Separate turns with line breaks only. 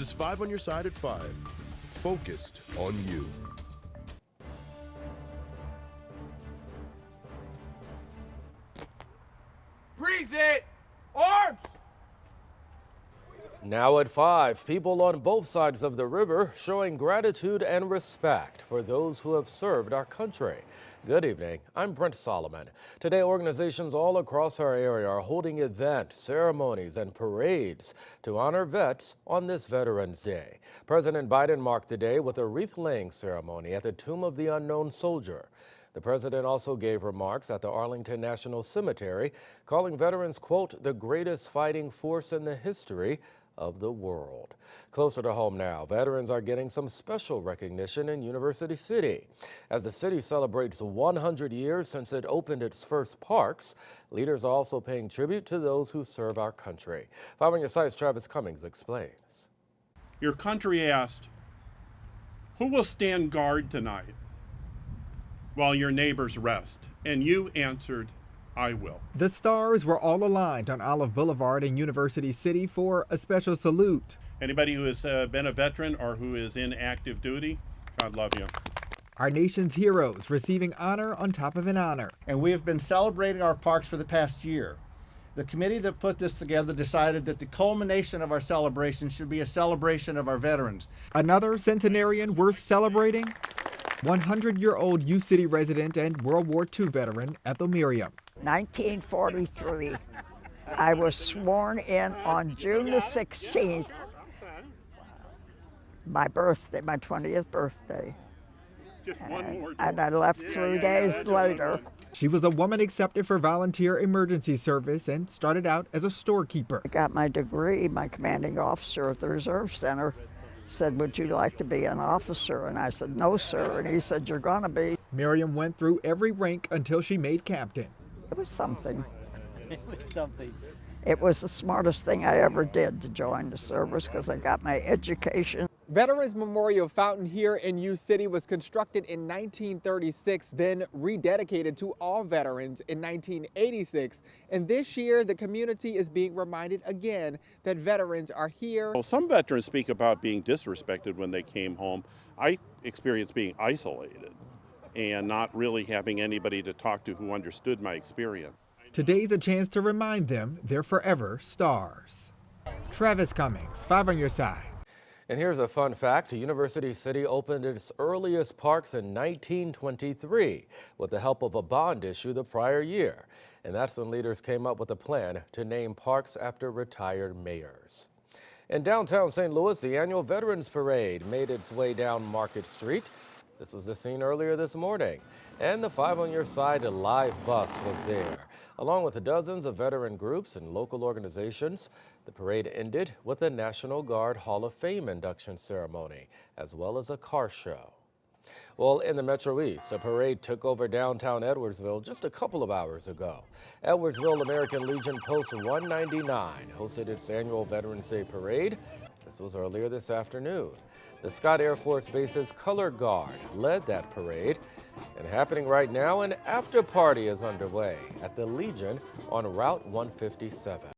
This is 5 on your side at 5. Focused on you.
Freeze it! Arms!
Now at 5, people on both sides of the river showing gratitude and respect for those who have served our country. Good evening, I'm Brent Solomon. Today, organizations all across our area are holding events, ceremonies, and parades to honor vets on this Veterans Day. President Biden marked the day with a wreath-laying ceremony at the Tomb of the Unknown Soldier. The president also gave remarks at the Arlington National Cemetery, calling veterans, quote, the greatest fighting force in the history of the world. Closer to home now, veterans are getting some special recognition in University City. As the city celebrates 100 years since it opened its first parks, leaders are also paying tribute to those who serve our country. 5 on your side's Travis Cummings explains.
Your country asked, who will stand guard tonight while your neighbors rest? And you answered, I will.
The stars were all aligned on Olive Boulevard in University City for a special salute.
Anybody who has been a veteran or who is in active duty, God love you.
Our nation's heroes receiving honor on top of an honor.
And we have been celebrating our parks for the past year. The committee that put this together decided that the culmination of our celebration should be a celebration of our veterans.
Another centenarian worth celebrating? 100-year-old U City resident and World War II veteran Ethel Miriam.
1943. I was sworn in on June the 16th, my birthday, my 20th birthday.
Just one more.
And I left 3 days later.
She was a woman accepted for volunteer emergency service and started out as a storekeeper.
I got my degree. My commanding officer at the Reserve Center said, would you like to be an officer? And I said, no, sir. And he said, you're gonna be.
Miriam went through every rank until she made captain.
It was something.
It was something.
It was the smartest thing I ever did to join the service because I got my education.
Veterans Memorial Fountain here in U City was constructed in 1936, then rededicated to all veterans in 1986. And this year, the community is being reminded again that veterans are here.
Well, some veterans speak about being disrespected when they came home. I experienced being isolated and not really having anybody to talk to who understood my experience.
Today's a chance to remind them they're forever stars. Travis Cummings, 5 on your side.
And here's a fun fact. University City opened its earliest parks in 1923 with the help of a bond issue the prior year. And that's when leaders came up with a plan to name parks after retired mayors. In downtown St. Louis, the annual Veterans Parade made its way down Market Street. This was the scene earlier this morning. And the 5 on your side live bus was there. Along with dozens of veteran groups and local organizations, the parade ended with a National Guard Hall of Fame induction ceremony, as well as a car show. Well, in the Metro East, a parade took over downtown Edwardsville just a couple of hours ago. Edwardsville American Legion Post 199 hosted its annual Veterans Day Parade. This was earlier this afternoon. The Scott Air Force Base's Color Guard led that parade. And happening right now, an after party is underway at the Legion on Route 157.